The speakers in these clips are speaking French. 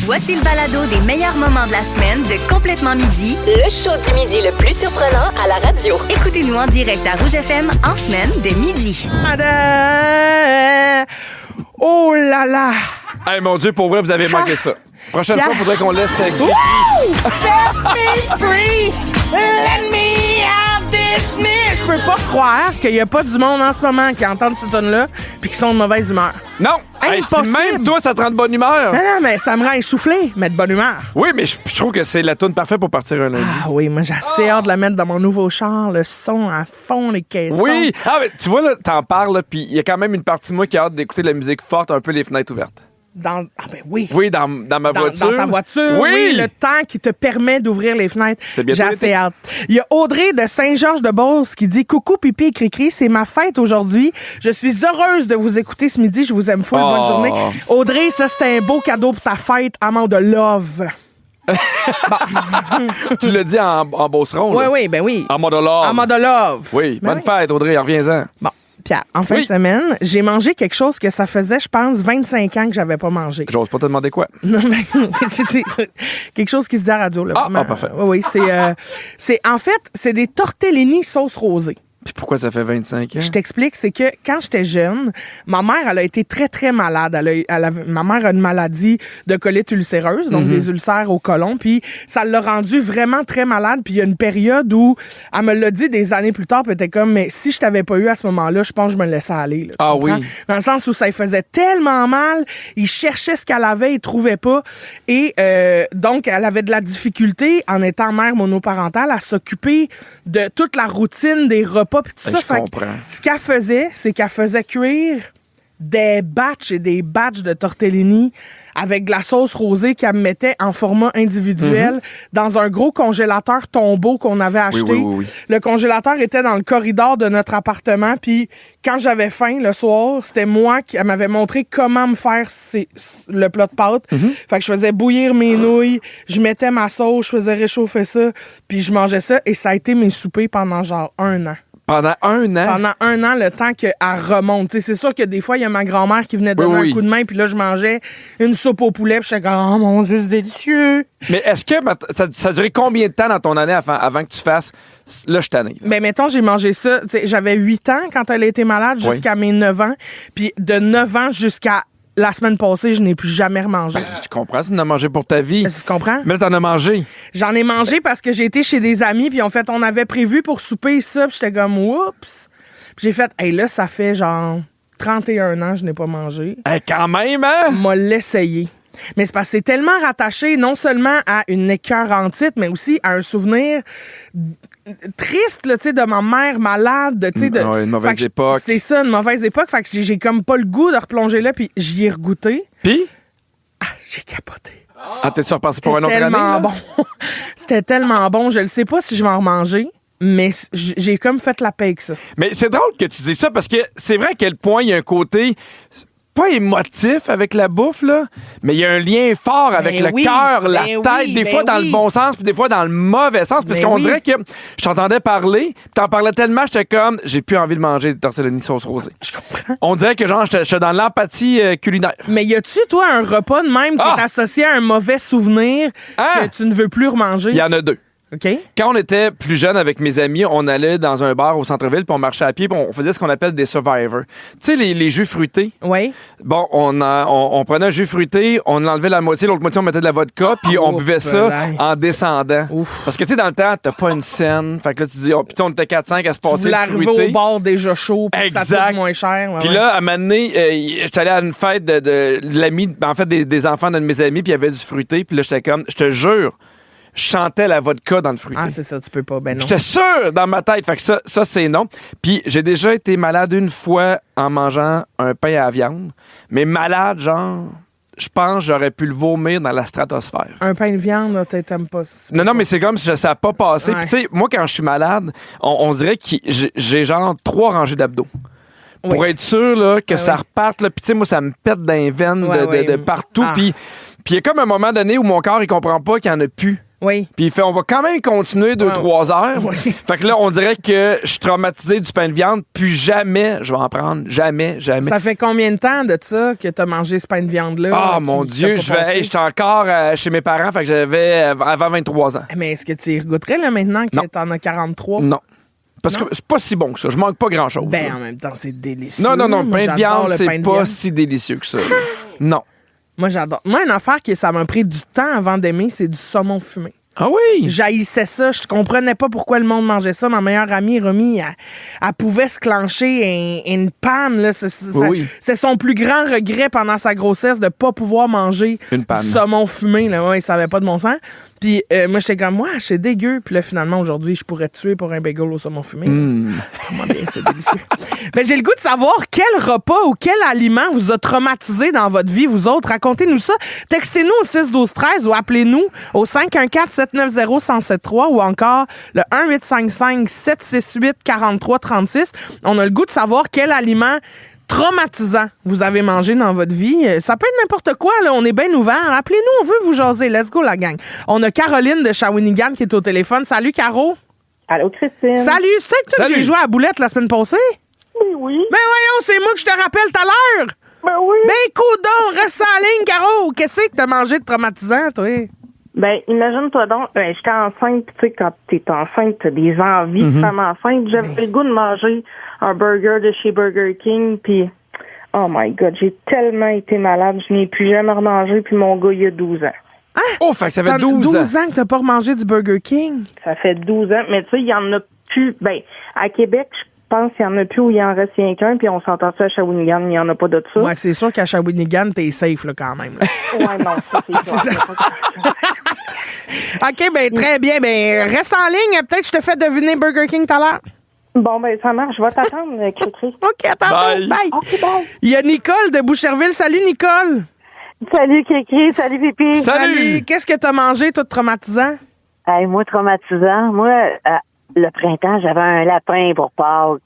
Voici le balado des meilleurs moments de la semaine de Complètement Midi. Le show du midi le plus surprenant à la radio. Écoutez-nous en direct à Rouge FM en semaine dès midi. Oh là là! Hey, mon Dieu, pour vrai, vous avez manqué ça. Prochaine fois, il faudrait qu'on laisse... Set me free! Let me have this me! Je peux pas croire qu'il y a pas du monde en ce moment qui entend cette tonne-là puis qui sont de mauvaise humeur. Non! Hey, si Impossible. même toi, ça te rend de bonne humeur. Non, mais ça me rend essoufflé, mais de bonne humeur. Oui, mais je trouve que c'est la toune parfaite pour partir un lundi. Ah oui, moi j'ai assez hâte de la mettre dans mon nouveau char, le son à fond, les caissons. Oui! Ah, mais tu vois, là, t'en parles, puis il y a quand même une partie de moi qui a hâte d'écouter de la musique forte, un peu les fenêtres ouvertes. Ah ben oui. Oui, dans ma voiture. Dans ta voiture, oui. Le temps qui te permet d'ouvrir les fenêtres. C'est bientôt J'ai l'été. assez hâte. Il y a Audrey de Saint-Georges-de-Beauce qui dit « Coucou, Pipi et Cricri, c'est ma fête aujourd'hui. Je suis heureuse de vous écouter ce midi. Je vous aime full. Bonne journée. » Audrey, ça, c'est un beau cadeau pour ta fête, amant de love. Tu l'as dit en Beauceron. Oui, là. oui, ben oui. En mode love. Amant de love. Oui, Ben bonne fête, Audrey, reviens-en. Bon. Pierre, en fin de semaine, j'ai mangé quelque chose que ça faisait, je pense, 25 ans que j'avais pas mangé. J'ose pas te demander quoi. Non, mais c'est quelque chose qui se dit à la radio. Là, vraiment. parfait. Oui, en fait, c'est des tortellini sauce rosée. Puis pourquoi ça fait 25 ans? Je t'explique, c'est que quand j'étais jeune, ma mère, elle a été très, très malade. Ma mère a une maladie de colite ulcéreuse, donc des ulcères au côlon, puis ça l'a rendue vraiment très malade. Puis il y a une période où, elle me l'a dit des années plus tard, puis elle était comme, mais si je t'avais pas eu à ce moment-là, je pense que je me laissais aller. Là, tu comprends? Oui. Dans le sens où ça lui faisait tellement mal, il cherchait ce qu'elle avait, il trouvait pas. Et donc, elle avait de la difficulté, en étant mère monoparentale, à s'occuper de toute la routine des repas puis tout ça. Je comprends. Ce qu'elle faisait, c'est qu'elle faisait cuire des batchs et des batchs de tortellini avec de la sauce rosée qu'elle mettait en format individuel dans un gros congélateur tombeau qu'on avait acheté. Oui. Le congélateur était dans le corridor de notre appartement, puis quand j'avais faim le soir, c'était moi qui elle m'avait montré comment me faire le plat de pâtes. Fait que je faisais bouillir mes nouilles, je mettais ma sauce, je faisais réchauffer ça, puis je mangeais ça, et ça a été mes soupers pendant genre 1 an. Pendant 1 an? Pendant 1 an, le temps qu'elle remonte. T'sais, c'est sûr que des fois, il y a ma grand-mère qui venait donner un coup de main, puis là, je mangeais une soupe au poulet, puis j'étais comme « Oh mon Dieu, c'est délicieux! » Mais est-ce que ça a duré combien de temps dans ton année avant que tu fasses « Là, je t'en ai. » Ben, mettons, j'ai mangé ça. J'avais 8 ans quand elle a été malade, jusqu'à mes 9 ans. Puis de 9 ans jusqu'à la semaine passée, je n'ai plus jamais remangé. Je comprends, tu en as mangé pour ta vie. Tu comprends? Mais là, t'en as mangé. J'en ai mangé parce que j'ai été chez des amis, puis en fait, on avait prévu pour souper ça, puis j'étais comme « Oups! » Puis j'ai fait « Hey, là, ça fait genre 31 ans que je n'ai pas mangé. » Hey, quand même, hein? M'a l'essayer. Mais c'est parce que c'est tellement rattaché non seulement à une écœurantite, mais aussi à un souvenir triste là, de ma mère malade. Une mauvaise époque. C'est ça, une mauvaise époque. Fait que j'ai comme pas le goût de replonger là, puis j'y ai regoûté. Puis? Ah, j'ai capoté. Ah, t'es-tu reparti pour un autre C'était année? tellement Là? bon. C'était tellement bon. Je ne sais pas si je vais en remanger, mais j'ai comme fait la paix avec ça. Mais c'est drôle que tu dis ça parce que c'est vrai à quel point il y a un côté pas émotif avec la bouffe, là, mais il y a un lien fort avec le cœur, la tête, des fois dans le bon sens, puis des fois dans le mauvais sens, parce qu'on dirait que je t'entendais parler, puis t'en parlais tellement, j'étais comme, j'ai plus envie de manger des tortellini sauce rosée. Je comprends. On dirait que genre, j'étais dans l'empathie culinaire. Mais y a-tu, toi, un repas de même qui est associé à un mauvais souvenir que tu ne veux plus remanger? Il y en a 2. OK. Quand on était plus jeune avec mes amis, on allait dans un bar au centre-ville, puis on marchait à pied, puis on faisait ce qu'on appelle des survivors. Tu sais, les jus fruités. Oui. Bon, on prenait un jus fruité, on enlevait la moitié, l'autre moitié, on mettait de la vodka, puis on buvait ça en descendant. Ouf. Parce que, tu sais, dans le temps, t'as pas une scène. Fait que là, tu dis, puis on était 4-5 à se passer tu voulais le fruité. arriver au bar déjà chaud, puis ça coûte moins cher. Puis là, à un moment donné, j'étais allé à une fête de l'ami, en fait, des enfants d'un de mes amis, puis il y avait du fruité, puis là, j'étais comme, je te jure, je chantais la vodka dans le fruité. Ah, c'est ça, tu peux pas. Ben non. J'étais sûr dans ma tête. Fait que ça c'est non. Puis j'ai déjà été malade une fois en mangeant un pain à la viande. Mais malade, genre, je pense que j'aurais pu le vomir dans la stratosphère. Un pain de viande, là, t'aimes pas. Non, mais c'est comme si ça n'a pas passé. Ouais. Puis tu sais, moi, quand je suis malade, on dirait que j'ai genre 3 rangées d'abdos. Pour être sûr là, que ça reparte. Puis tu sais, moi, ça me pète dans les veines de partout. Puis il y a comme un moment donné où mon corps, il comprend pas qu'il n'y en a plus Oui. Puis il fait, on va quand même continuer 2-3 heures. Oui. Fait que là, on dirait que je suis traumatisé du pain de viande, puis jamais je vais en prendre. Jamais. Ça fait combien de temps de ça que t'as mangé ce pain de viande-là? Ah, mon Dieu, j'étais encore chez mes parents, fait que j'avais avant 23 ans. Mais est-ce que tu y regoûterais là, maintenant que t'en as 43? Non. Parce que c'est pas si bon que ça. Je manque pas grand-chose. Ben, en même temps, c'est délicieux. Non, le pain de viande, c'est pas viande. si délicieux que ça. Non. Moi, j'adore. Moi, une affaire que ça m'a pris du temps avant d'aimer, c'est du saumon fumé. Ah oui? J'haïssais ça. Je comprenais pas pourquoi le monde mangeait ça. Ma meilleure amie, Romy, elle pouvait se clencher une panne. Là. C'est son plus grand regret pendant sa grossesse de pas pouvoir manger du saumon fumé. Là. Ouais, ça avait pas de bon sens. Puis moi, j'étais comme, moi, c'est dégueu. Puis là, finalement, aujourd'hui, je pourrais te tuer pour un bagel au saumon fumé. Comment bien, c'est délicieux. Mais j'ai le goût de savoir quel repas ou quel aliment vous a traumatisé dans votre vie, vous autres. Racontez-nous ça. Textez-nous au 6-12-13 ou appelez-nous au 514-790-1073 ou encore le 1-855-768-4336. On a le goût de savoir quel aliment traumatisant vous avez mangé dans votre vie. Ça peut être n'importe quoi, là. On est bien ouvert. Appelez-nous, on veut vous jaser. Let's go, la gang. On a Caroline de Shawinigan qui est au téléphone. Salut, Caro. Allô, Christine. Salut, c'est toi que j'ai joué à la boulette la semaine passée? Oui. Ben voyons, c'est moi que je te rappelle tout à l'heure. Ben oui. Ben coudonc, reste en ligne, Caro. Qu'est-ce que t'as mangé de traumatisant, toi? Ben, imagine-toi donc, j'étais enceinte, tu sais, quand t'es enceinte, t'as des envies de femme enceinte. J'avais le goût de manger un burger de chez Burger King, puis oh my God, j'ai tellement été malade, je n'ai plus jamais remangé, puis mon gars, il a 12 ans. Ah! Oh, fait que ça fait 12 ans que t'as pas remangé du Burger King? Ça fait 12 ans, mais tu sais, il y en a plus. Ben, à Québec, je pense qu'il y en a plus où il en reste rien qu'un, puis on s'entend ça à Shawinigan, il n'y en a pas de ça. Ouais, c'est sûr qu'à Shawinigan, t'es safe, là, quand même. Là. Ouais, non, ça, c'est ça. OK, ben très bien. Ben, reste en ligne. Peut-être que je te fais deviner Burger King tout à l'heure. Bon, ben, ça marche. Je vais t'attendre, Cricri. OK, attends. Bye. OK, bye. Il y a Nicole de Boucherville. Salut, Nicole. Salut, Cricri. Salut, Pipi. Salut. Qu'est-ce que t'as mangé, toi, de traumatisant? Hey, moi, traumatisant. Moi, le printemps, j'avais un lapin pour Pâques.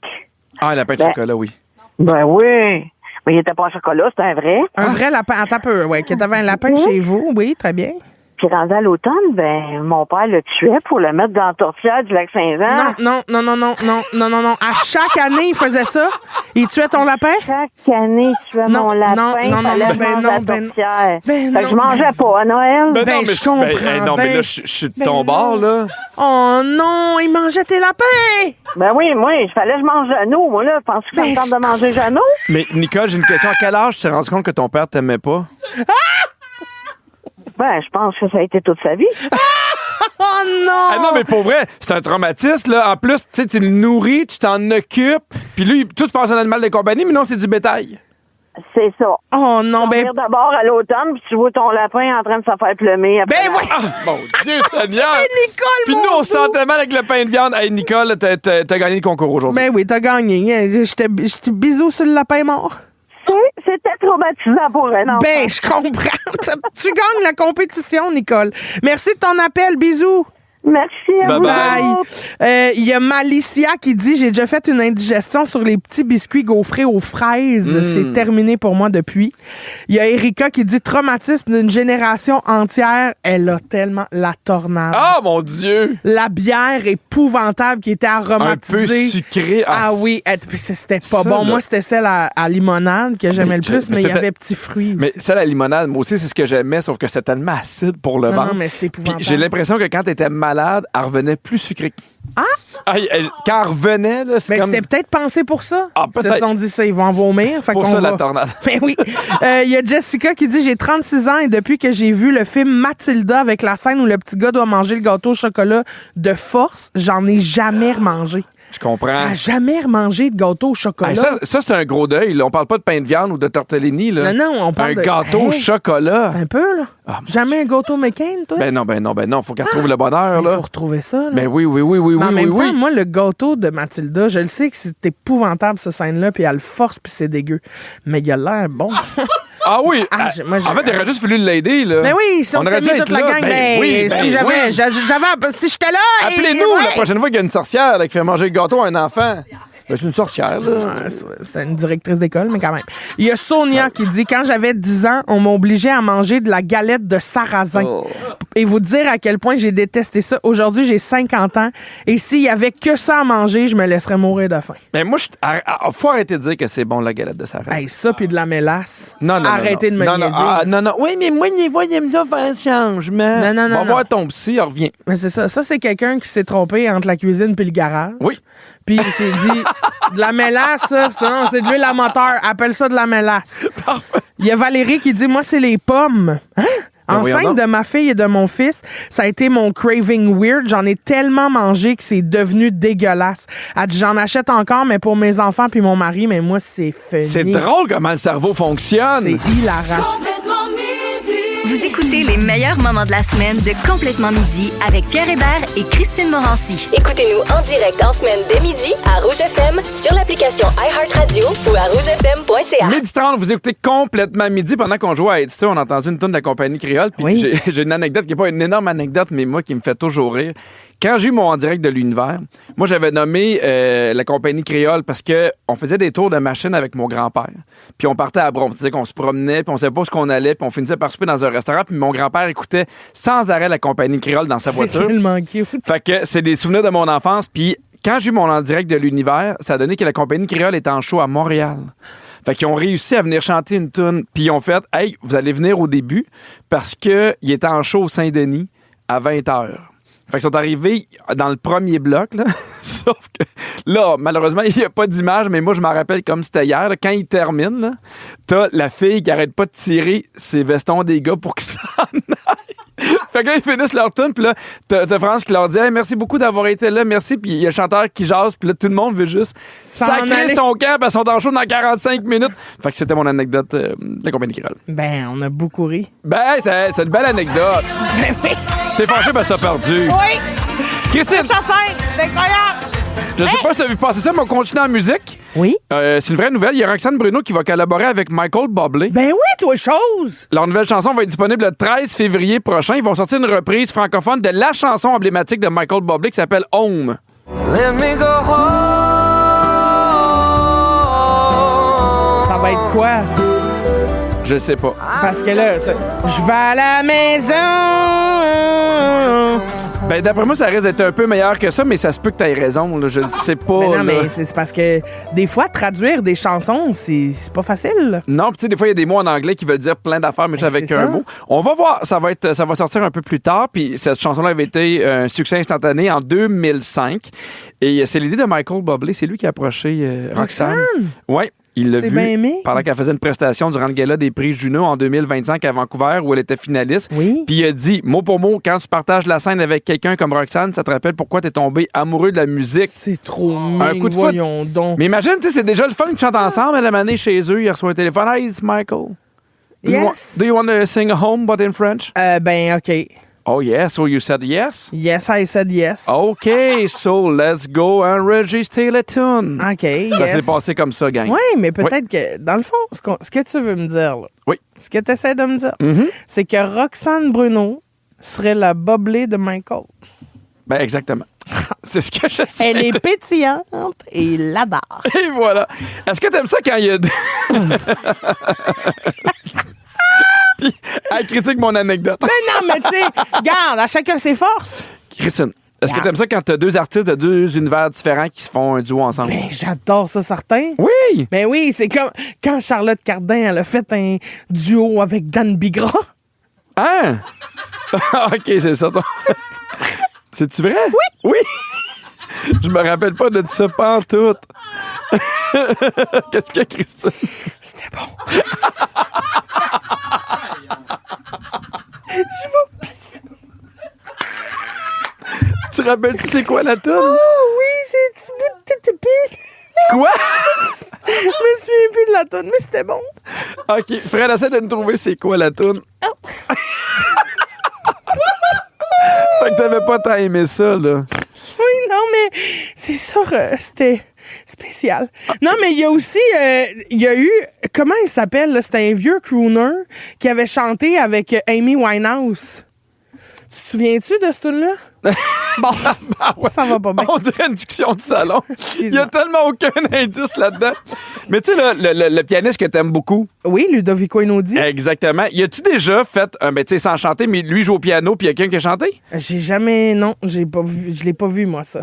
Ah, un lapin de chocolat, oui. Ben oui. Mais il était pas en chocolat, c'était un vrai. Un vrai lapin. Attends un peu, ouais. Que t'avais un lapin chez vous. Oui, très bien. Puis rendu à l'automne, ben, mon père le tuait pour le mettre dans la tourtière du lac Saint-Jean. Non. À chaque année, il faisait ça. Il tuait ton lapin? Chaque année, il tuait mon lapin. Non, fait que je mangeais pas à Noël. Ben non, mais je comprends. Mais là, je suis de ton bord, là. Oh non, il mangeait tes lapins! Ben oui, moi, il fallait que je mange Jeannot. Moi, là, penses-tu que ça me tente de manger Jeannot? Mais Nicole, j'ai une question. À quel âge tu t'es rendu compte que ton père t'aimait pas? Ben, je pense que ça a été toute sa vie. Oh non! Ah non, mais pour vrai, c'est un traumatisme, là. En plus, tu sais, tu le nourris, tu t'en occupes, puis lui, tout tu penses à un animal de compagnie, mais non, c'est du bétail. C'est ça. Oh non, ben... d'abord à l'automne, puis tu vois ton lapin en train de se faire plumer. Ben oui! Ah, mon Dieu Seigneur! Nicole, puis nous, on se sentait mal avec le pain de viande. Hey, Nicole, t'as gagné le concours aujourd'hui. Ben oui, t'as gagné. J'étais bisous sur le lapin mort. Oui, c'était traumatisant pour un enfant. Ben, je comprends. Tu gagnes la compétition, Nicole. Merci de ton appel. Bisous. Merci à vous. Bye. Il y a Malicia qui dit « J'ai déjà fait une indigestion sur les petits biscuits gaufrés aux fraises. C'est terminé pour moi depuis. » Il y a Erika qui dit « Traumatisme d'une génération entière. Elle a tellement la tornade. » Ah, mon Dieu! La bière épouvantable qui était aromatisée. Un peu sucrée. Ah oui, c'était pas bon. Là. Moi, c'était celle à limonade que j'aimais le plus, mais il y avait petits fruits mais aussi. Celle à limonade, moi aussi, c'est ce que j'aimais, sauf que c'était tellement acide pour le ventre. Non, mais c'était épouvantable. Puis j'ai l'impression que quand t'étais malade, elle revenait plus sucrée. Ah! Quand elle revenait, là, c'est mais comme... c'était peut-être pensé pour ça. Ah, peut-être. Ils se sont dit ça, ils vont en vomir. Fait pour ça, la tornade. Ben oui. Il y a Jessica qui dit « J'ai 36 ans et depuis que j'ai vu le film Mathilda avec la scène où le petit gars doit manger le gâteau au chocolat de force, j'en ai jamais remangé. » Je comprends. Jamais remangé de gâteau au chocolat. Ça c'est un gros deuil. Là. On parle pas de pain de viande ou de tortellini. Là. Non, on parle un gâteau au chocolat. Un peu, là. Jamais un gâteau McCain, toi? Ben non. Faut qu'elle retrouve le bonheur, là. Il faut retrouver ça, là. Ben oui. Mais en même temps, moi, le gâteau de Mathilda, je le sais que c'est épouvantable, cette scène-là, puis elle le force, puis c'est dégueu. Mais il a l'air bon. Ah oui! En fait, il aurait juste fallu l'aider, là. Ben oui, si on s'était mis toute la gang, si j'étais là... Appelez-nous la prochaine fois qu'il y a une sorcière là, qui fait manger le gâteau à un enfant. Ben, c'est une sorcière, là. C'est une directrice d'école, mais quand même. Il y a Sonia qui dit « Quand j'avais 10 ans, on m'obligeait à manger de la galette de sarrasin. et vous dire à quel point j'ai détesté ça. Aujourd'hui, j'ai 50 ans et s'il y avait que ça à manger, je me laisserais mourir de faim. Mais moi, faut arrêter de dire que c'est bon, la galette de Sarah. Hey, ça puis de la mélasse. Non. Arrêtez de me niaiser. Non. Oui, mais moi, j'aime ça faire un changement. Non. Va voir ton psy, il revient. Mais c'est ça. Ça, c'est quelqu'un qui s'est trompé entre la cuisine puis le garage. Oui. Puis il s'est dit, de la mélasse, ça, non, c'est de l'huile à moteur. Appelle ça de la mélasse. Parfait. Il y a Valérie qui dit, moi, c'est les pommes. Hein? Enceinte de ma fille et de mon fils, ça a été mon craving weird. J'en ai tellement mangé que c'est devenu dégueulasse. Elle dit, j'en achète encore, mais pour mes enfants puis mon mari, mais moi, c'est fini. C'est drôle comment le cerveau fonctionne. C'est hilarant. Vous écoutez les meilleurs moments de la semaine de Complètement Midi avec Pierre Hébert et Christine Morancy. Écoutez-nous en direct en semaine dès midi à Rouge FM, sur l'application iHeartRadio ou à rougefm.ca. 12h30, vous écoutez Complètement Midi. Pendant qu'on jouait à Edster, on a entendu une tonne de la compagnie créole. Puis oui. j'ai une anecdote qui n'est pas une énorme anecdote, mais moi qui me fait toujours rire. Quand j'ai eu mon en direct de l'univers, moi j'avais nommé la compagnie créole parce que on faisait des tours de machine avec mon grand-père. Puis on partait à Brom, c'est-à-dire qu'on se promenait, puis on savait pas où qu'on allait, puis on finissait par souper dans un restaurant, puis mon grand-père écoutait sans arrêt la compagnie créole dans sa voiture. C'est tellement cute. Fait que c'est des souvenirs de mon enfance. Puis quand j'ai eu mon en direct de l'univers, ça a donné que la compagnie créole était en show à Montréal. Fait qu'ils ont réussi à venir chanter une toune. Puis ils ont fait, hey, vous allez venir au début parce qu'il était en show au Saint-Denis à 20h. Fait qu'ils sont arrivés dans le premier bloc, là. Sauf que là, malheureusement, il n'y a pas d'image, mais moi, je m'en rappelle comme c'était hier. Là, quand ils terminent, là, t'as la fille qui arrête pas de tirer ses vestons des gars pour qu'ils s'en aillent. Fait que là, ils finissent leur tune, puis là, t'as France qui leur dit hey, merci beaucoup d'avoir été là, merci. Puis il y a le chanteur qui jase, puis là, tout le monde veut juste sacrer son camp, parce qu'ils sont en show dans 45 minutes. Fait que c'était mon anecdote de la compagnie créole. Ben, on a beaucoup ri. Ben, c'est une belle anecdote. Ben oui. T'es fâché parce que t'as perdu. Oui. Christine! C'est incroyable! Je sais pas si t'as vu passer ça, mais on continue en musique. Oui. C'est une vraie nouvelle. Il y a Roxane Bruno qui va collaborer avec Michael Bublé. Ben oui, toi, chose! Leur nouvelle chanson va être disponible le 13 février prochain. Ils vont sortir une reprise francophone de la chanson emblématique de Michael Bublé qui s'appelle Home. Let me go home. Ça va être quoi? Je sais pas. Parce que là, je vais à la maison. Ben, d'après moi, ça risque d'être un peu meilleur que ça, mais ça se peut que t'aies raison. Là. Je le sais pas. Mais non, là. mais c'est parce que des fois, traduire des chansons, c'est pas facile. Non, puis tu sais, des fois, il y a des mots en anglais qui veulent dire plein d'affaires, mais juste avec un mot. On va voir. Ça va sortir un peu plus tard. Puis cette chanson-là avait été un succès instantané en 2005. Et c'est l'idée de Michael Bublé. C'est lui qui a approché Roxane. Oui. Il l'a vu pendant qu'elle faisait une prestation durant le gala des prix Juno en 2025 à Vancouver où elle était finaliste. Oui. Puis il a dit, mot pour mot, quand tu partages la scène avec quelqu'un comme Roxane, ça te rappelle pourquoi t'es tombé amoureux de la musique. C'est trop un coup de foot. Donc. Mais imagine, tu sais, c'est déjà le fun qu'ils chantent ensemble. Elle a mané chez eux, il reçoit un téléphone. Hey, it's Michael. Yes. Do you want to sing Home but in French? Ben, OK. Oh, yeah. So you said yes? Yes, I said yes. OK. So let's go enregistrer la tune. OK, Ça s'est passé comme ça, gang. Oui, mais peut-être que, dans le fond, ce que tu veux me dire, là, oui. Ce que tu essaies de me dire, c'est que Roxane Bruno serait la Bublé de Michael. Ben, exactement. C'est ce que je sais. Elle est pétillante et l'adore. Et voilà. Est-ce que t'aimes ça quand il y a... Puis, elle critique mon anecdote. Mais non, mais tu sais, regarde, à chacun ses forces. Christine, est-ce que t'aimes ça quand t'as deux artistes de deux univers différents qui se font un duo ensemble? Ben, j'adore ça, certain. Oui! Mais oui, c'est comme quand Charlotte Cardin, elle a fait un duo avec Dan Bigra. Hein? OK, c'est ça. C'est-tu vrai? Oui! Oui! Je me rappelle pas de ça pantoute. Qu'est-ce qu'il y a, Christine? C'était bon. Je vais pisser. Tu rappelles-tu c'est quoi la toune? Oh oui, c'est du bout de tétépi. Quoi? Je me souviens plus de la toune, mais c'était bon. OK, Fred, essaie de me trouver c'est quoi la toune. Oh. Fait que t'avais pas tant aimé ça, là. Oui, non, mais c'est sûr, c'était spécial. Non, mais il y a aussi, il y a eu, comment il s'appelle, là? C'était un vieux crooner qui avait chanté avec Amy Winehouse. Tu te souviens-tu de ce tune-là? Bon, ça va pas bien. On dirait une discussion de salon. Il y a tellement aucun indice là-dedans. Mais tu sais, le pianiste que t'aimes beaucoup. Oui, Ludovico Einaudi. Exactement. Y a-tu déjà fait, tu sais, sans chanter, mais lui joue au piano, puis y a quelqu'un qui a chanté? J'ai jamais, non, je l'ai pas vu, moi, ça.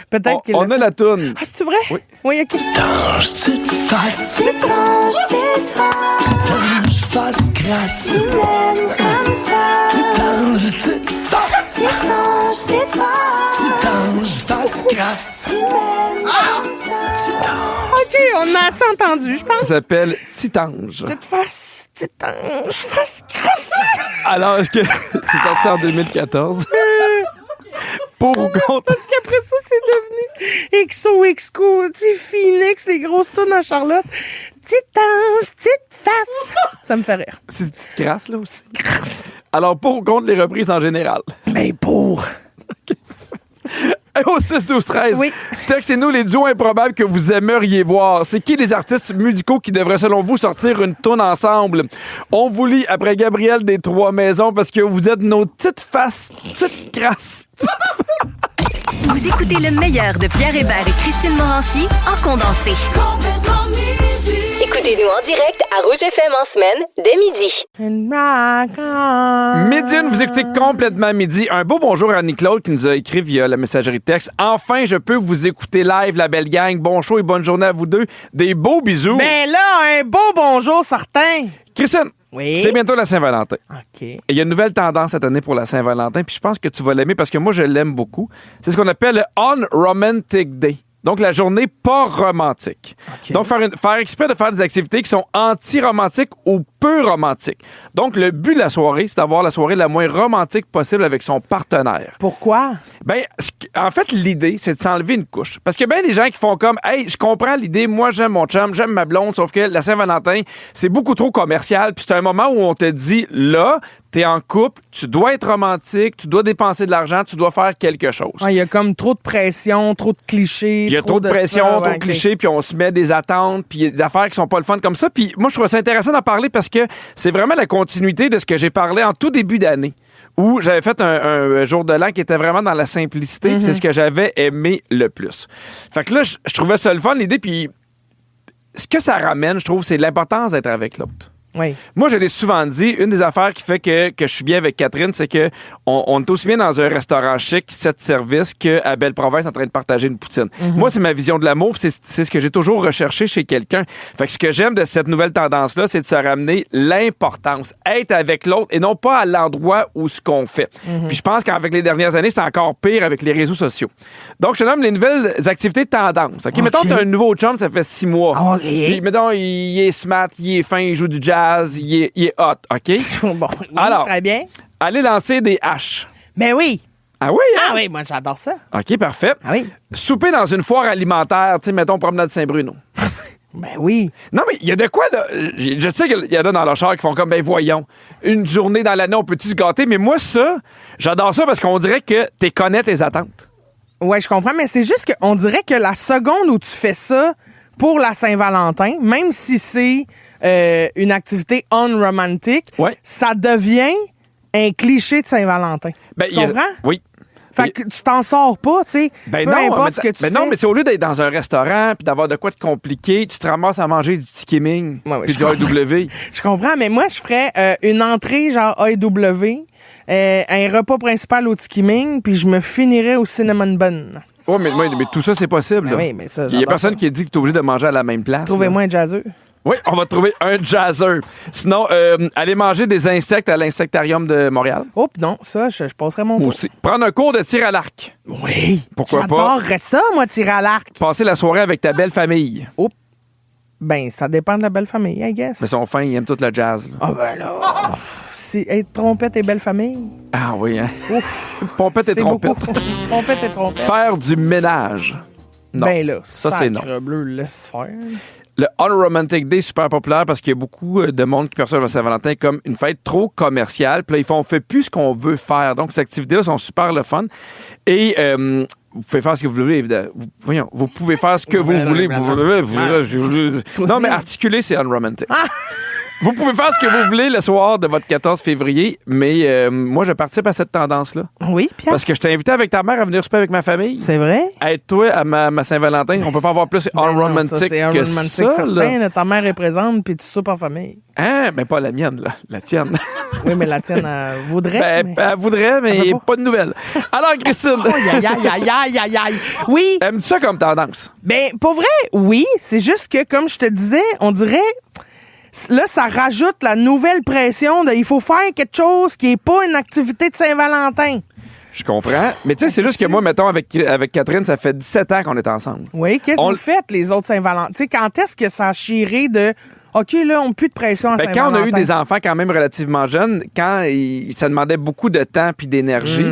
Peut-être qu'il on a la toune. Ah, c'est-tu vrai? Oui. Oui, OK. T'ange, petite face. T'ange, face grasse. Tu m'aimes comme ça. T'ange, petite face. T'ange, face grasse. Tu m'aimes comme ça. OK, on a assez entendu, je pense. Ça s'appelle Titange. Petite face, Titange, face grasse. Alors, est-ce que c'est sorti en 2014? Pour ou contre? Parce qu'après ça, c'est devenu XOXO, Phoenix, les grosses tonnes à Charlotte. Petite ange, petite face. Ça me fait rire. C'est crasse, là aussi. Crasse. Alors, pour ou contre les reprises en général? Mais pour. Au 6-12-13, oui. Textez-nous les duos improbables que vous aimeriez voir. C'est qui les artistes musicaux qui devraient, selon vous, sortir une toune ensemble? On vous lit après Gabriel des Trois-Maisons parce que vous êtes nos petites faces, petites crasses. Vous écoutez le meilleur de Pierre Hébert et Christine Morancy en condensé. Écoutez-nous en direct à Rouge FM en semaine, dès midi. Midi une, vous écoutez complètement midi. Un beau bonjour à Annie-Claude qui nous a écrit via la messagerie texte. Enfin, je peux vous écouter live, la belle gang. Bon show et bonne journée à vous deux. Des beaux bisous. Ben là, un beau bonjour certain. Christine, oui. C'est bientôt la Saint-Valentin. OK. Et il y a une nouvelle tendance cette année pour la Saint-Valentin, puis je pense que tu vas l'aimer parce que moi, je l'aime beaucoup. C'est ce qu'on appelle le On-Romantic Day. Donc, la journée pas romantique. Okay. Donc, faire exprès de faire des activités qui sont anti-romantiques ou peu romantiques. Donc, le but de la soirée, c'est d'avoir la soirée la moins romantique possible avec son partenaire. Pourquoi? Ben, en fait, l'idée, c'est de s'enlever une couche. Parce que bien des gens qui font comme, hey, je comprends l'idée, moi, j'aime mon chum, j'aime ma blonde, sauf que la Saint-Valentin, c'est beaucoup trop commercial. Puis c'est un moment où on te dit, là, t'es en couple, tu dois être romantique, tu dois dépenser de l'argent, tu dois faire quelque chose. Il y a comme trop de pression, trop de clichés. Il y a trop de pression, trop de clichés, puis on se met des attentes, puis il y a des affaires qui sont pas le fun comme ça. Puis moi, je trouve ça intéressant d'en parler parce que c'est vraiment la continuité de ce que j'ai parlé en tout début d'année, où j'avais fait un jour de l'an qui était vraiment dans la simplicité, puis c'est ce que j'avais aimé le plus. Fait que là, je trouvais ça le fun, l'idée, puis ce que ça ramène, je trouve, c'est l'importance d'être avec l'autre. Oui. Moi, je l'ai souvent dit, une des affaires qui fait que je suis bien avec Catherine, c'est que on est aussi bien dans un restaurant chic, 7 services, qu'à Belle-Province en train de partager une poutine. Moi, c'est ma vision de l'amour, c'est ce que j'ai toujours recherché chez quelqu'un. Fait que ce que j'aime de cette nouvelle tendance-là, c'est de se ramener l'importance, être avec l'autre et non pas à l'endroit où ce qu'on fait. Puis je pense qu'avec les dernières années, c'est encore pire avec les réseaux sociaux. Donc, je te nomme les nouvelles activités de tendance. OK? Mettons, tu as un nouveau chum, ça fait 6 mois. Puis, mettons, il est smart, il est fin, il joue du jazz, il est hot, OK? Bon, oui, alors, très bien. Allez lancer des haches. Ben oui. Ah oui, hein? Ah oui, moi, j'adore ça. OK, parfait. Ah oui. Souper dans une foire alimentaire, tu sais, mettons, promenade Saint-Bruno. Ben oui. Non, mais il y a de quoi, là? Je sais qu'il y en a dans leur char qui font comme, ben voyons, une journée dans l'année, on peut-tu se gâter? Mais moi, ça, j'adore ça parce qu'on dirait que tu connais tes attentes. Ouais, je comprends, mais c'est juste qu'on dirait que la seconde où tu fais ça pour la Saint-Valentin, même si c'est une activité on-romantique, ça devient un cliché de Saint-Valentin. Tu comprends? Oui. Fait que tu t'en sors pas, tu sais. Ben peu importe ce que tu fais. Non, mais c'est au lieu d'être dans un restaurant puis d'avoir de quoi de compliqué, tu te ramasses à manger du Skimming puis du AEW. Je comprends, mais moi, je ferais une entrée genre AEW, un repas principal au Skimming, puis je me finirais au Cinnamon Bun. Oui, mais tout ça, c'est possible. Ben oui, mais ça, il y a personne qui dit que tu es obligé de manger à la même place. Trouvez-moi un jazzeux. Oui, on va trouver un jazzeur. Sinon, aller manger des insectes à l'insectarium de Montréal. Oh, non, ça, je passerais mon tour. Aussi. Prendre un cours de tir à l'arc. Oui. Pourquoi pas? J'adorerais ça, moi, tirer à l'arc. Passer la soirée avec ta belle famille. Oh. Ben, ça dépend de la belle famille, I guess. Mais son fin, il aime tout le jazz. Ah, ben là. C'est être trompette et belle famille. Ah oui, hein? Ouf. Pompette et trompette. Pompette et trompette. Faire du ménage. Non. Ben là, ça, c'est non. Bleu, laisse faire. Le On-Romantic Day est super populaire parce qu'il y a beaucoup de monde qui perçoit la Saint-Valentin comme une fête trop commerciale. Puis là, on fait plus ce qu'on veut faire. Donc, ces activités-là sont super le fun. Et vous pouvez faire ce que vous voulez, évidemment. Voyons, vous pouvez faire ce que vous voulez. Non, mais articuler, c'est unromantic. Vous pouvez faire ce que vous voulez le soir de votre 14 février, mais moi, je participe à cette tendance-là. Oui, Pierre. Parce que je t'ai invité avec ta mère à venir souper avec ma famille. C'est vrai? Aide-toi à ma Saint-Valentin. On peut pas avoir plus romantique que ça. Certain, ta mère est présente puis tu soupes en famille. Hein? Mais pas la mienne, là. La tienne. Oui, mais la tienne, elle voudrait. Elle voudrait, mais pas de nouvelles. Alors, Christine. Aïe. Oui. Aimes-tu ça comme tendance? Ben, pour vrai, oui. C'est juste que, comme je te disais, on dirait... Là, ça rajoute la nouvelle pression de il faut faire quelque chose qui n'est pas une activité de Saint-Valentin. Je comprends. Mais tu sais, c'est juste que moi, mettons, avec Catherine, ça fait 17 ans qu'on est ensemble. Oui, qu'est-ce que vous faites, les autres Saint-Valentin? Tu sais, quand est-ce que ça a chiré de OK, là, on n'a plus de pression à Saint-Valentin? Quand on a eu des enfants quand même relativement jeunes, ça demandait beaucoup de temps puis d'énergie.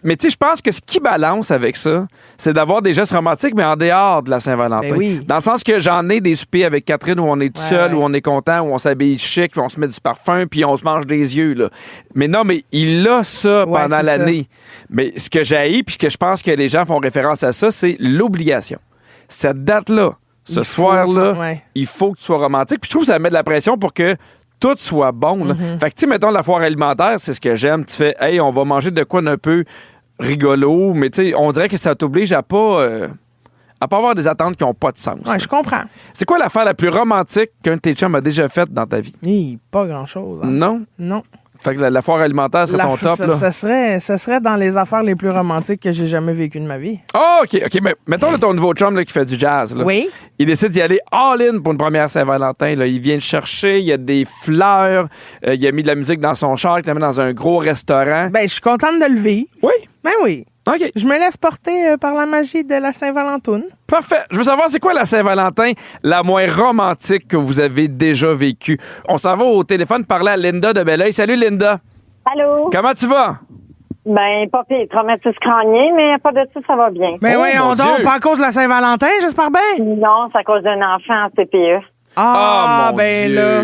Mais tu sais, je pense que ce qui balance avec ça, c'est d'avoir des gestes romantiques, mais en dehors de la Saint-Valentin. Ben oui. Dans le sens que j'en ai des soupers avec Catherine où on est tout seul, où on est content, où on s'habille chic, puis on se met du parfum, puis on se mange des yeux. Là. Mais non, mais il a ça pendant l'année. Mais ce que j'ai puis que je pense que les gens font référence à ça, c'est l'obligation. Cette date-là, ce soir-là, il faut que tu sois romantique. Puis je trouve que ça met de la pression pour que tout soit bon. Là. Fait que, tu sais, mettons, la foire alimentaire, c'est ce que j'aime. Tu fais, hey, on va manger de quoi d'un peu rigolo, mais tu sais, on dirait que ça t'oblige à pas avoir des attentes qui n'ont pas de sens. Oui, je comprends. C'est quoi l'affaire la plus romantique qu'un de tes chums a déjà faite dans ta vie? Pas grand-chose. Hein? Non? Non. Fait que la foire alimentaire serait ton top, là? Ça serait dans les affaires les plus romantiques que j'ai jamais vécues de ma vie. Oh, OK. Mais mettons là, ton nouveau chum là, qui fait du jazz. Là. Oui. Il décide d'y aller all-in pour une première Saint-Valentin. Là. Il vient le chercher, il y a des fleurs, il a mis de la musique dans son char, il t'a mis dans un gros restaurant. Ben, je suis contente de le vivre. Oui? Ben oui. OK. Je me laisse porter par la magie de la Saint-Valentin. Parfait. Je veux savoir, c'est quoi la Saint-Valentin la moins romantique que vous avez déjà vécue? On s'en va au téléphone parler à Linda de Belleuil. Salut, Linda. Allô? Comment tu vas? Ben, pas pire. Traumatisme crânien, mais pas de ça, ça va bien. Mais voyons donc, pas à cause de la Saint-Valentin, j'espère bien? Non, c'est à cause d'un enfant en CPE. Ah, mon ben Dieu. là.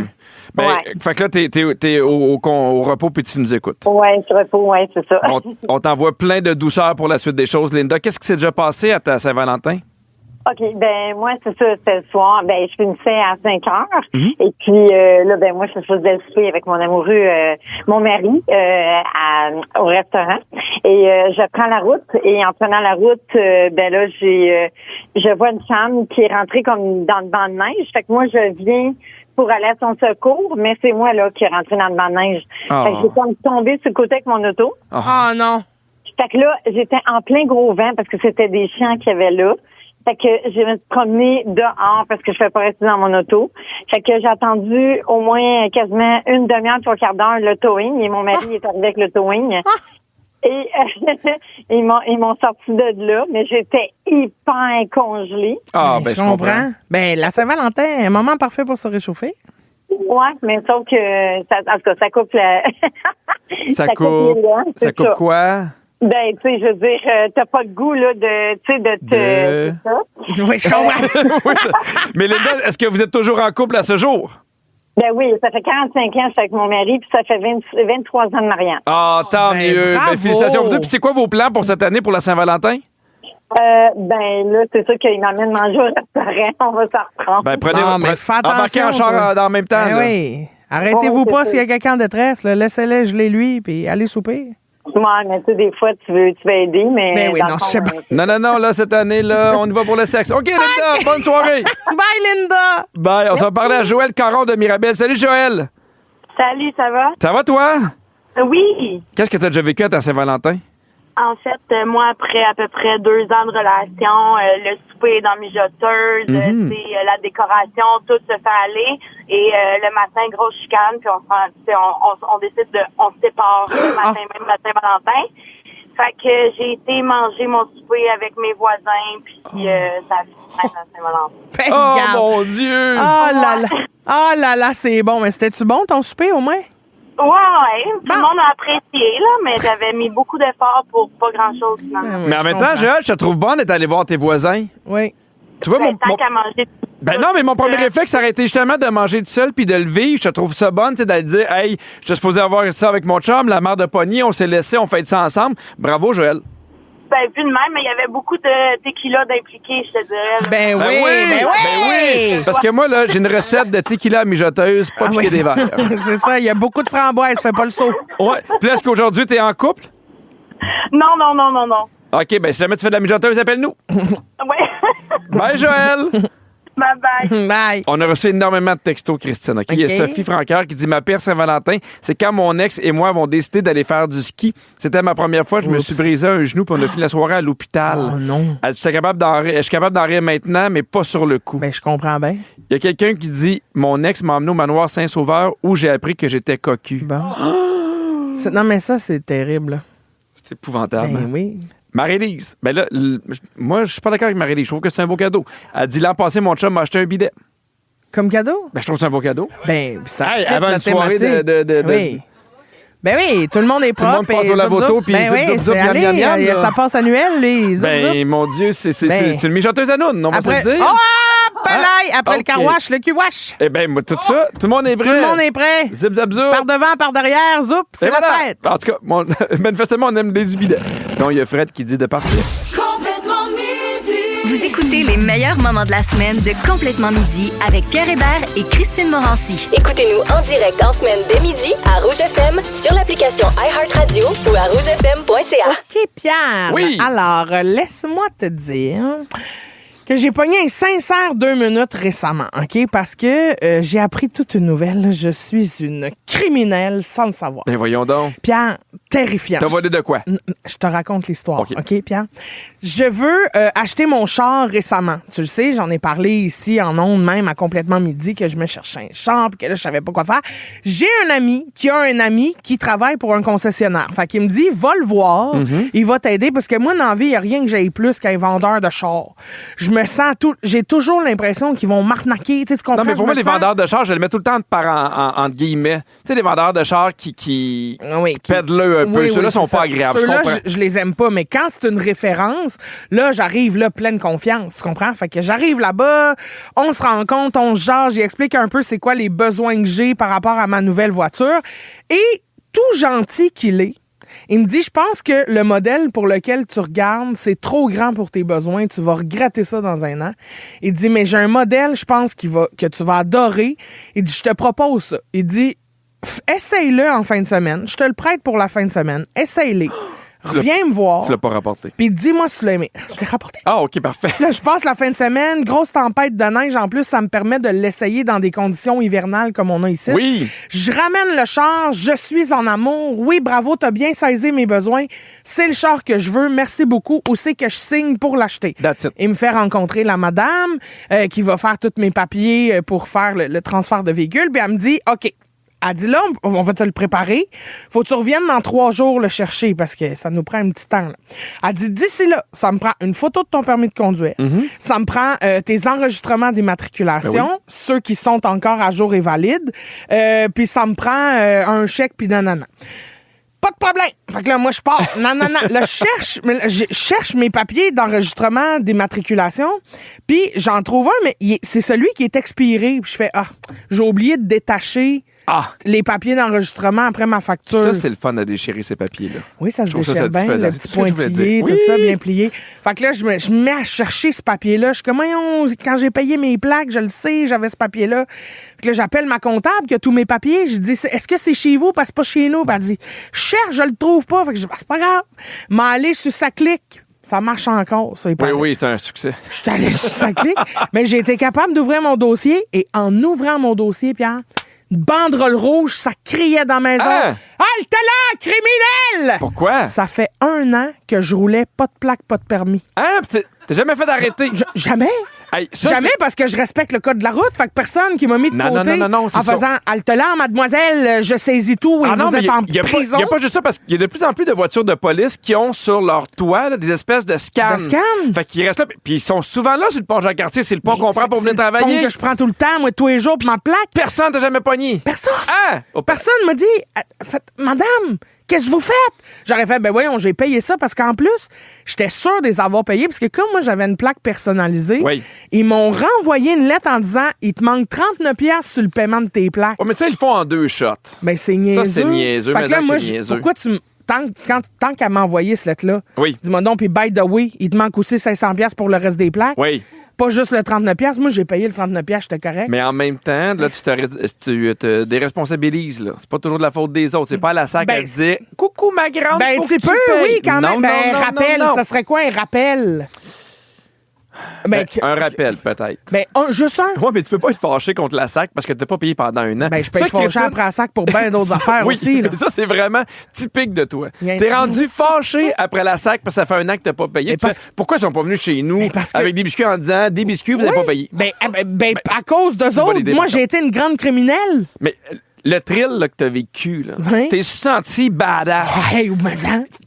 Ben, fait que là, t'es au repos puis tu nous écoutes. Oui, sur repos, oui, c'est ça. On t'envoie plein de douceur pour la suite des choses, Linda. Qu'est-ce qui s'est déjà passé à ta Saint-Valentin? OK, ben moi, c'est ça, c'était le soir. Ben, je finissais à 5 heures. Et puis, là, ben moi, je faisais le souper avec mon amoureux, mon mari, au restaurant. Et je prends la route. Et en prenant la route, ben là, je vois une femme qui est rentrée comme dans le banc de neige. Fait que moi, je viens pour aller à son secours, mais c'est moi, là, qui est rentrée dans le banc de neige. Fait que j'ai comme tombé sur le côté avec mon auto. Non. Fait que là, j'étais en plein gros vent parce que c'était des champs qu'il y avait là. Fait que je me suis promenée dehors parce que je ne fais pas rester dans mon auto. Fait que j'ai attendu au moins quasiment une demi-heure, 3/4 d'heure le towing. Et mon mari est arrivé avec le towing. Et ils m'ont sorti de là, mais j'étais hyper congelée. Ah, ben je comprends. Ben, la Saint-Valentin, un moment parfait pour se réchauffer. Ouais, mais sauf que en tout cas, ça coupe ça coupe quoi? Ben, tu sais, je veux dire, t'as pas de goût, là, de ça. Oui, je comprends. Mais Linda, est-ce que vous êtes toujours en couple à ce jour? Ben oui, ça fait 45 ans que je suis avec mon mari, puis ça fait 23 ans de mariage. Ah, tant mieux. Ben, félicitations à vous deux. Puis c'est quoi vos plans pour cette année, pour la Saint-Valentin? Ben là, c'est sûr qu'il m'amène manger au restaurant. On va s'en reprendre. Ben, embarquez en char en même temps. Ben oui. Arrêtez-vous pas s'il y a quelqu'un en détresse. Là. Laissez-le geler lui, puis allez souper. Ouais, mais tu sais, des fois, tu veux aider, mais... Ben oui, non, je sais pas. Non, là, cette année, là, on y va pour le sexe. OK, Linda, bonne soirée. Bye, Linda. Bye, on s'en va parler à Joël Caron de Mirabel. Salut, Joël. Salut, ça va? Ça va, toi? Oui. Qu'est-ce que tu as déjà vécu à ta Saint-Valentin? En fait, moi, après à peu près 2 ans de relation, le souper est dans mijoteuse, la décoration, tout se fait aller. Et le matin, grosse chicane, puis on décide on se sépare le matin, même la Saint-Valentin. Fait que j'ai été manger mon souper avec mes voisins, puis ça a fini la Saint-Valentin. Oh, mon Dieu! Oh là là, c'est bon. Mais c'était-tu bon, ton souper, au moins? Ouais. Tout le monde a apprécié, là, mais j'avais mis beaucoup d'efforts pour pas grand-chose, finalement. Mais en même temps, Joël, je te trouve bonne d'être allé voir tes voisins. Oui. Tu vois, tant qu'à manger... Ben non, mais mon premier réflexe, ça aurait été justement de manger tout seul puis de le vivre. Je te trouve ça bonne, tu sais, d'aller dire, hey, je suis supposé avoir ça avec mon chum, la mère de Pogny, on s'est laissé, on fait ça ensemble. Bravo, Joël. Ben, plus de même, mais il y avait beaucoup de tequila d'impliqués, je te dirais. Ben oui! Parce que moi, là, j'ai une recette de tequila mijoteuse, pas piquer des verres. C'est ça, il y a beaucoup de framboises, fais pas le saut. Ouais. Puis là, est-ce qu'aujourd'hui, t'es en couple? Non. OK, ben si jamais tu fais de la mijoteuse, appelle-nous. Oui. Bye, Joël! Bye-bye. Bye. On a reçu énormément de textos, Christine. OK? Il y a Sophie Francaire qui dit « Ma pire Saint-Valentin, c'est quand mon ex et moi avons décidé d'aller faire du ski. C'était ma première fois. Je me suis brisé un genou puis on a fini la soirée à l'hôpital. Oh non. Elle dit, je suis capable d'en rire maintenant, mais pas sur le coup. Ben, je comprends bien. Il y a quelqu'un qui dit « Mon ex m'a emmené au manoir Saint-Sauveur où j'ai appris que j'étais cocu. Bon. Non, mais ça, c'est terrible. C'est épouvantable. Ben oui. Marie-Lise, ben là, moi, je suis pas d'accord avec Marie-Lise. Je trouve que c'est un beau cadeau. Elle dit, l'an passé, mon chum m'a acheté un bidet. Comme cadeau? Ben, je trouve que c'est un beau cadeau. Ben, ça Hey, fit avant la une soirée thématique. de- Ben oui, tout le monde est propre. Tout le monde passe au lavoto, puis ben zip, oui, zip, zip, c'est miam, allé, miam, miam, là. ça passe annuel, les zip, Ben, zip. mon Dieu, c'est Ben. une mijoteuse à noun, on va Après, se le dire. après OK. le carwash, le cul-wash. Eh bien, tout ça, tout le monde est prêt. Tout le monde est prêt. Zip, zap, zoup. Par devant, par derrière, zoup, c'est Et la voilà. fête. En tout cas, manifestement, on aime des du bidet. Donc, il y a Fred qui dit de partir. Complètement midi. Vous écoutez les meilleurs moments de la semaine de Complètement midi avec Pierre Hébert et Christine Morancy. Écoutez-nous en direct en semaine dès midi à Rouge FM sur l'application iHeartRadio ou à rougefm.ca. OK, Pierre. Oui. Alors, laisse-moi te dire que j'ai pogné un sincère 2 minutes récemment, OK? Parce que j'ai appris toute une nouvelle. Je suis une criminelle sans le savoir. Ben, voyons donc. Pierre, terrifiant. T'as volé de quoi? Je te raconte l'histoire, OK. OK, Pierre? Je veux acheter mon char récemment. Tu le sais, j'en ai parlé ici en ondes même à Complètement midi que je me cherchais un char puis que là, je savais pas quoi faire. J'ai un ami qui a un ami qui travaille pour un concessionnaire. Fait qu'il me dit, va le voir, il va t'aider parce que moi, dans la vie, il n'y a rien que j'aille plus qu'un vendeur de char. Je me sens j'ai toujours l'impression qu'ils vont m'arnaquer. Tu comprends? Non, mais pour moi, les sens... vendeurs de chars, je les mets tout le temps entre guillemets. Tu sais, les vendeurs de chars qui pèdent-le un peu. Oui, Ceux-là oui, sont c'est pas ça. agréables. Ceux-là, je comprends. je les aime pas. Mais quand c'est une référence, là, j'arrive là pleine confiance. Tu comprends? Fait que j'arrive là-bas, on se rencontre, on se jase, j'explique un peu c'est quoi les besoins que j'ai par rapport à ma nouvelle voiture. Et tout gentil qu'il est, il me dit, je pense que le modèle pour lequel tu regardes, c'est trop grand pour tes besoins. Tu vas regretter ça dans un an. Il dit, mais j'ai un modèle, je pense que tu vas adorer. Il dit, je te propose ça. Il dit, essaye-le en fin de semaine. Je te le prête pour la fin de semaine. Essaye-le. Reviens me voir. Tu l'as pas rapporté. Puis dis-moi si tu l'as aimé. Je l'ai rapporté. Ah, OK, parfait. Là, je passe la fin de semaine, grosse tempête de neige. En plus, ça me permet de l'essayer dans des conditions hivernales comme on a ici. Oui. Je ramène le char, je suis en amour. Oui, bravo, t'as bien saisi mes besoins. C'est le char que je veux. Merci beaucoup. Où c'est que je signe pour l'acheter? That's it. Il me fait rencontrer la madame qui va faire tous mes papiers pour faire le transfert de véhicule. Puis elle me dit, OK. Elle dit là, on va te le préparer. Faut que tu reviennes dans 3 jours le chercher parce que ça nous prend un petit temps. Là. Elle dit d'ici là, ça me prend une photo de ton permis de conduire. Ça me prend tes enregistrements d'immatriculation, Ben oui. ceux qui sont encore à jour et valides. Puis ça me prend un chèque puis nanana. Pas de problème. Fait que là, moi, je pars. Non. Là, je cherche mes papiers d'enregistrement d'immatriculation. Puis j'en trouve un, mais c'est celui qui est expiré. Puis je fais, j'ai oublié de détacher les papiers d'enregistrement après ma facture. Ça, c'est le fun à déchirer ces papiers-là. Oui, ça se Je trouve déchire bien, satisfaisant. le C'est petit tout ce que je voulais pointillé, dire. tout Oui. ça bien plié. Fait que là, je me mets à chercher ce papier-là. Je suis comme, quand j'ai payé mes plaques, je le sais, j'avais ce papier-là. Fait que là, j'appelle ma comptable qui a tous mes papiers. Je dis, est-ce que c'est chez vous? Parce que c'est pas chez nous. Puis elle dit, je cherche, je le trouve pas. Fait que je dis, c'est pas grave. M'aller sur sa clique. Ça marche encore, ça. Oui, c'est un succès. Je suis allée sur sa clique, mais j'ai été capable d'ouvrir mon dossier. Et en ouvrant mon dossier, Pierre, une banderole rouge, ça criait dans la maison. Hein? Halte là, criminel! Pourquoi? Ça fait 1 an que je roulais pas de plaque, pas de permis. Hein? T'as jamais fait d'arrêter? Jamais. Hey, ça, Jamais parce que je respecte le code de la route. Fait que personne qui m'a mis de côté non, c'est en faisant « Halte là, mademoiselle, je saisis tout et vous êtes en prison. » Il n'y a pas juste ça, parce qu'il y a de plus en plus de voitures de police qui ont sur leur toit là, des espèces de scans. De scans? Fait qu'ils restent là, puis ils sont souvent là sur le pont Jean-Cartier. C'est le pont qu'on prend pour venir C'est le travailler. pont que je prends tout le temps, moi, tous les jours, pour ma plaque. Personne t'a jamais pogné. Personne. Hein? Personne m'a dit Madame, qu'est-ce que vous faites? J'aurais fait, ben voyons, j'ai payé ça parce qu'en plus, j'étais sûre de les avoir payés parce que comme moi, j'avais une plaque personnalisée, Oui. ils m'ont renvoyé une lettre en disant, il te manque 39$ sur le paiement de tes plaques. Oh, mais ça, ils le font en 2 shots. Ben, c'est niaiseux. Ça, c'est niaiseux, Fait mais que là, donc, moi, c'est niaiseux. pourquoi tant qu'à m'envoyer ce lettre-là, oui. dis-moi donc, puis by the way, il te manque aussi 500$ pour le reste des plaques. Oui. Pas juste le 39$. Moi, j'ai payé le 39$, j'étais correct. Mais en même temps, là, tu te déresponsabilises. Là. C'est pas toujours de la faute des autres. C'est pas à la SAC à dire « Coucou, ma grande, ben, faut que tu peux, oui, quand même. Non, rappel, non. ça serait quoi un rappel? Un rappel, peut-être. Juste un. Oui, mais tu peux pas être fâché contre la SAC parce que t'as pas payé pendant un an. Je peux être fâché après la SAC pour bien d'autres affaires oui, aussi. Là. Ça, c'est vraiment typique de toi. T'es rendu fâché après la SAC parce que ça fait un an que t'as pas payé. Pourquoi ils sont pas venus chez nous avec des biscuits en disant « Des biscuits, vous n'avez pas payé. » À cause d'eux autres, moi, j'ai été une grande criminelle. Mais le thrill là, que t'as vécu, là, t'es senti badass. Hey,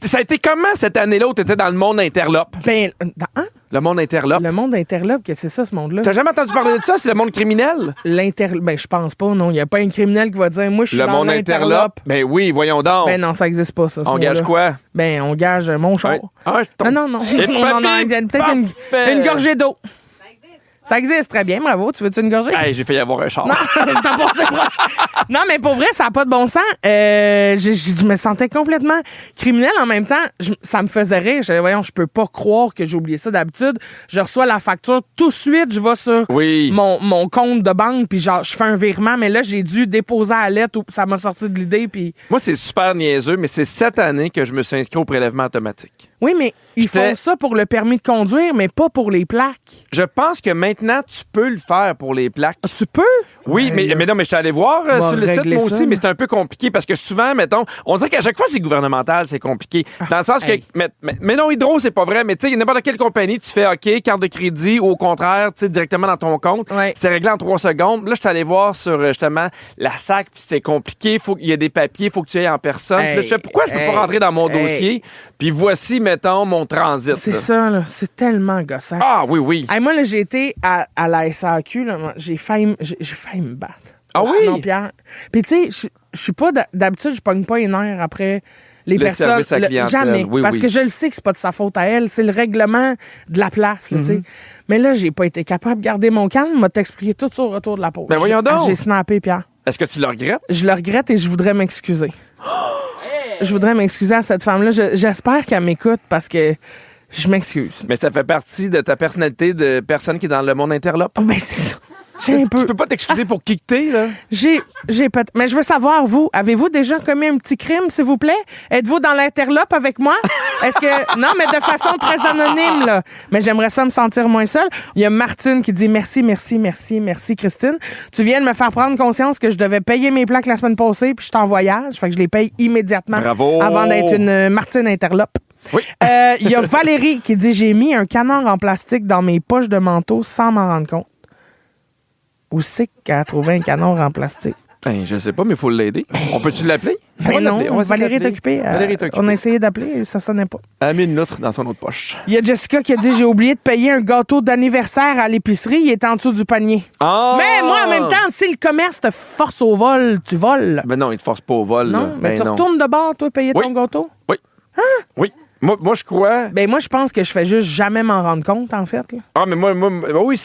ça a été comment cette année-là où t'étais dans le monde interlope? Le monde interlope. Le monde interlope, que c'est ça, ce monde-là? T'as jamais entendu parler de ça? C'est le monde criminel? Je pense pas, non. Il n'y a pas un criminel qui va dire, moi, je suis dans l'interlope. Ben oui, voyons donc. Ben non, ça n'existe pas, ça. On gage quoi? Ben, on gage mon char. Non. On en a peut-être une gorgée d'eau. Ça existe très bien, bravo. Tu veux-tu une gorgée? Hey, j'ai failli avoir un char. Non, t'as passé proche. Non, mais pour vrai, ça n'a pas de bon sens. Je me sentais complètement criminelle. En même temps, ça me faisait rire. Je disais, voyons, je peux pas croire que j'ai oublié ça d'habitude. Je reçois la facture. Tout de suite, je vais sur mon compte de banque, puis genre, je fais un virement. Mais là, j'ai dû déposer à la lettre. Ça m'a sorti de l'idée. Puis... Moi, c'est super niaiseux, mais c'est cette année que je me suis inscrit au prélèvement automatique. Oui, mais ils font ça pour le permis de conduire, mais pas pour les plaques. Je pense que maintenant, tu peux le faire pour les plaques. Tu peux? Oui, mais non, mais je suis allé voir sur le site, moi aussi, mais c'est un peu compliqué parce que souvent, mettons, on dirait qu'à chaque fois, c'est gouvernemental, c'est compliqué. Dans le sens que, mais non, Hydro, c'est pas vrai, mais tu sais, n'importe quelle compagnie, tu fais OK, carte de crédit, ou au contraire, tu sais, directement dans ton compte. C'est réglé en 3 secondes. Là, je suis allé voir sur, justement, la SAC, puis c'était compliqué. Il y a des papiers, il faut que tu ailles en personne. Puis là, je fais, pourquoi je peux pas rentrer dans mon dossier? Puis voici, mettons, mon transit. C'est ça, là. C'est tellement gossant. Ah, oui. Hey, moi, là, j'ai été à la SAQ, là, j'ai failli me battre. Ah oui? Non, Pierre. Puis, tu sais, je suis pas... D'habitude, je pogne pas les nerfs après les personnes. Service à clientèle. Jamais. Parce que je le sais que c'est pas de sa faute à elle. C'est le règlement de la place, là, tu sais. Mais là, j'ai pas été capable de garder mon calme. M'a t'expliqué tout ça au retour de la pause. Ben voyons donc. J'ai snappé, Pierre. Est-ce que tu le regrettes? Je le regrette et je voudrais m'excuser. Je voudrais m'excuser à cette femme-là. J'espère qu'elle m'écoute parce que je m'excuse. Mais ça fait partie de ta personnalité de personne qui est dans le monde interlope. Ben, c'est ça. Tu peux pas t'excuser pour qui que t'es, là? Mais je veux savoir, vous, avez-vous déjà commis un petit crime, s'il vous plaît? Êtes-vous dans l'interlope avec moi? Est-ce que... Non, mais de façon très anonyme, là. Mais j'aimerais ça me sentir moins seule. Il y a Martine qui dit merci, Christine. Tu viens de me faire prendre conscience que je devais payer mes plaques la semaine passée, puis je suis en voyage. Fait que je les paye immédiatement. Bravo! Avant d'être une Martine interlope. Oui. Il y a Valérie qui dit j'ai mis un canard en plastique dans mes poches de manteau sans m'en rendre compte. Où c'est qu'elle a trouvé un canard en plastique? Ben, je sais pas, mais il faut l'aider. On peut-tu l'appeler? Ben non, Valérie est occupée. On a essayé d'appeler, ça sonnait pas. Elle a mis une outre dans son autre poche. Il y a Jessica qui a dit j'ai oublié de payer un gâteau d'anniversaire à l'épicerie, il est en dessous du panier. Oh! Mais moi, en même temps, si le commerce te force au vol, tu voles. Ben non, il te force pas au vol. Non, là. mais tu retournes de bord, toi, payer ton gâteau? Oui. Hein? Oui. Moi, je crois... Ben moi, je pense que je fais juste jamais m'en rendre compte, en fait. Là. Ah, mais moi oui,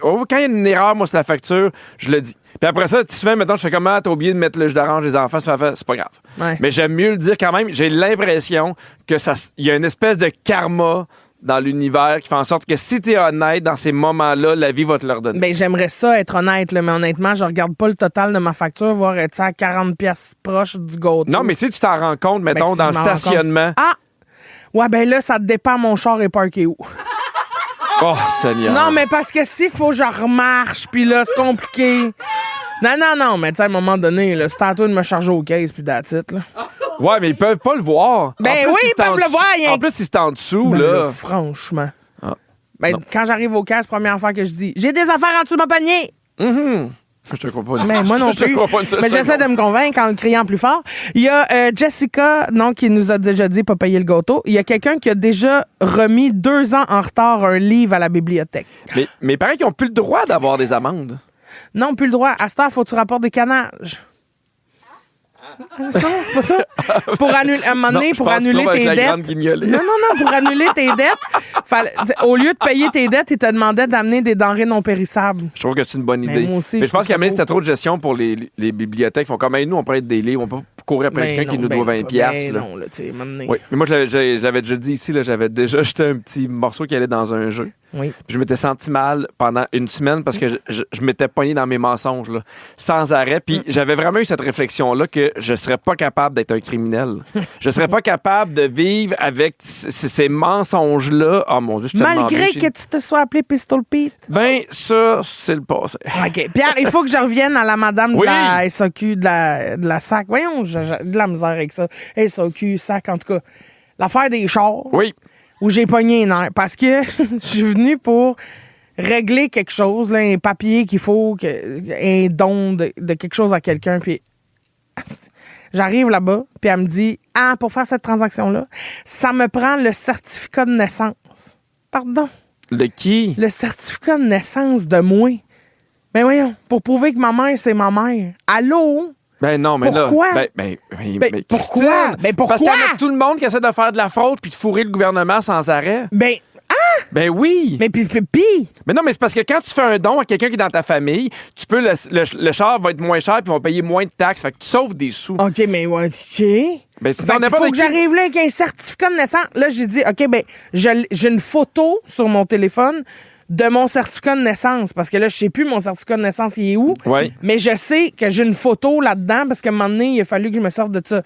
quand il y a une erreur, moi, sur la facture, je le dis. Puis après ça, souvent, mettons, je fais comment? T'as oublié de mettre le jus d'orange des enfants, c'est pas grave. Ouais. Mais j'aime mieux le dire quand même. J'ai l'impression que il y a une espèce de karma dans l'univers qui fait en sorte que si t'es honnête dans ces moments-là, la vie va te le redonner. Ben j'aimerais ça être honnête, là, mais honnêtement, je regarde pas le total de ma facture, voir être à 40$ proche du gâteau. Non, mais si tu t'en rends compte, mettons, si dans le stationnement... Ouais, ben là, ça te dépend, mon char est parké où. Oh, Seigneur. Non, mais parce que s'il faut que je remarche, puis là, c'est compliqué. Non, mais tu sais, à un moment donné, là, c'est à toi de me charger au caisse, puis that's it, là. Ouais, mais ils peuvent pas le voir. Ben oui, ils peuvent le voir. En plus, si c'est en dessous, ben là... franchement. Quand j'arrive au caisse, première fois que je dis « J'ai des affaires en dessous de mon panier! » Je te crois pas. Mais moi non plus. Mais j'essaie de me convaincre en le criant plus fort. Il y a Jessica, qui nous a déjà dit pas payer le gâteau. Il y a quelqu'un qui a déjà remis 2 ans en retard un livre à la bibliothèque. Mais pareil qu'ils n'ont plus le droit d'avoir des amendes. Non, plus le droit. À cette heure, faut que tu rapportes des canages. Non, c'est pas ça. Pour annuler, à un moment donné, pour annuler tes dettes. Non, pour annuler tes dettes, au lieu de payer tes dettes, ils te demandaient d'amener des denrées non périssables. Je trouve que c'est une bonne idée. Moi aussi, mais je pense qu'à c'était trop de gestion pour les bibliothèques. Ils font comme nous, on prête des livres, on peut courir après quelqu'un qui nous doit 20$. Là. Non, là, tu sais, maintenant. Oui, mais moi, je l'avais déjà dit ici, là, j'avais déjà jeté un petit morceau qui allait dans un jeu. Oui. Puis je m'étais senti mal pendant une semaine parce que je m'étais pogné dans mes mensonges, là, sans arrêt. Puis j'avais vraiment eu cette réflexion-là que je serais pas capable d'être un criminel. Je serais pas capable de vivre avec ces mensonges-là. Oh mon Dieu, je te Malgré que tu te sois appelé Pistol Pete. Ben, ça, c'est le passé. OK. Pierre, il faut que je revienne à la madame de la SAQ, de la SAC. Voyons, j'ai de la misère avec ça. SAQ, SAC, en tout cas. L'affaire des chars. Oui. Où j'ai pogné un nerf. Parce que je suis venu pour régler quelque chose, là, un papier qu'il faut, un don de quelque chose à quelqu'un. Puis j'arrive là-bas, puis elle me dit, pour faire cette transaction-là, ça me prend le certificat de naissance. Pardon? De qui? Le certificat de naissance de moi. Ben voyons, pour prouver que ma mère, c'est ma mère. Allô? Ben non, mais pourquoi? Là... Ben, pourquoi? Ben pourquoi? Parce qu'il y a tout le monde qui essaie de faire de la fraude puis de fourrer le gouvernement sans arrêt. Ben, Ben oui! Mais puis. Mais non, mais c'est parce que quand tu fais un don à quelqu'un qui est dans ta famille, tu peux le char va être moins cher puis ils vont payer moins de taxes. Fait que tu sauves des sous. OK, mais ouais, OK. Ben, il faut que j'arrive là avec un certificat de naissance. Là, j'ai dit, OK, ben, j'ai une photo sur mon téléphone de mon certificat de naissance. Parce que là, je sais plus mon certificat de naissance, il est où. Oui. Mais je sais que j'ai une photo là-dedans parce qu'à un moment donné, il a fallu que je me serve de ça.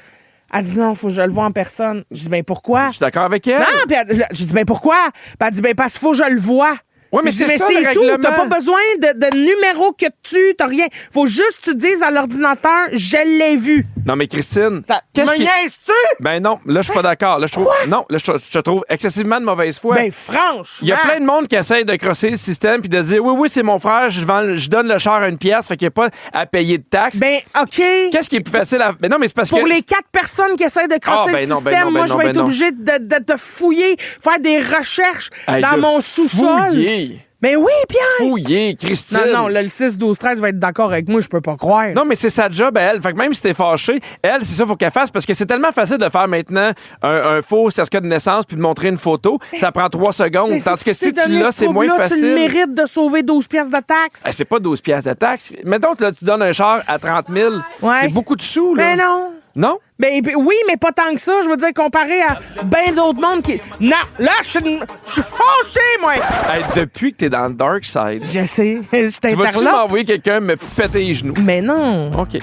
Elle dit non, faut que je le vois en personne. Je dis, ben pourquoi? Je suis d'accord avec elle. Non, puis je dis, ben pourquoi? Puis elle dit, ben parce qu'il faut que je le vois. Oui, mais c'est ça, c'est le tout. règlement. T'as pas besoin de numéro que t'as rien. Faut juste que tu dises à l'ordinateur, je l'ai vu. Non, mais Christine. Me niaises-tu? Ben non, là, je suis pas d'accord. Là, je trouve. Non, là, je te trouve excessivement de mauvaise foi. Ben franchement. Il y a plein de monde qui essaie de crosser le système puis de dire oui, c'est mon frère, je donne le char à une pièce, fait qu'il n'y a pas à payer de taxes. Ben, OK. Qu'est-ce qui est plus facile à. Ben non, mais c'est parce Pour que. les 4 personnes qui essaient de crosser le système, moi, je vais être obligé de fouiller, faire des recherches dans mon sous-sol. Fouiller. Mais oui, Pierre! Fouiller, Christine! Non, là, le 6-12-13 va être d'accord avec moi, je peux pas croire. Non, mais c'est sa job à elle. Fait que même si t'es fâché, elle, c'est ça qu'il faut qu'elle fasse parce que c'est tellement facile de faire maintenant un faux certificat de naissance puis de montrer une photo. Ça prend 3 secondes. Mais Tandis que si tu l'as, c'est tu moins facile. Tu le mérites de sauver 12 piastres de taxes. C'est pas 12 piastres de taxes. Mettons que là, tu donnes un char à 30 000. Ouais. C'est beaucoup de sous, là. Mais non! Non? Ben, oui, mais pas tant que ça. Je veux dire, comparé à bien d'autres mondes qui... Non, là, je suis fâché, moi! Hey, depuis que t'es dans le dark side... Je sais, je Tu vas-tu m'envoyer quelqu'un me péter les genoux? Mais non! OK.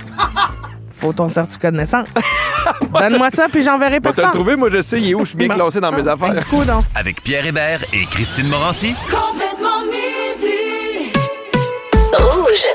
Faut ton certificat de naissance. Donne-moi ça, puis j'enverrai T'as personne. le trouvé, moi, je sais, il est où, je suis bien classé dans mes affaires. Avec Pierre Hébert et Christine Morancy. Complètement midi. Rouge.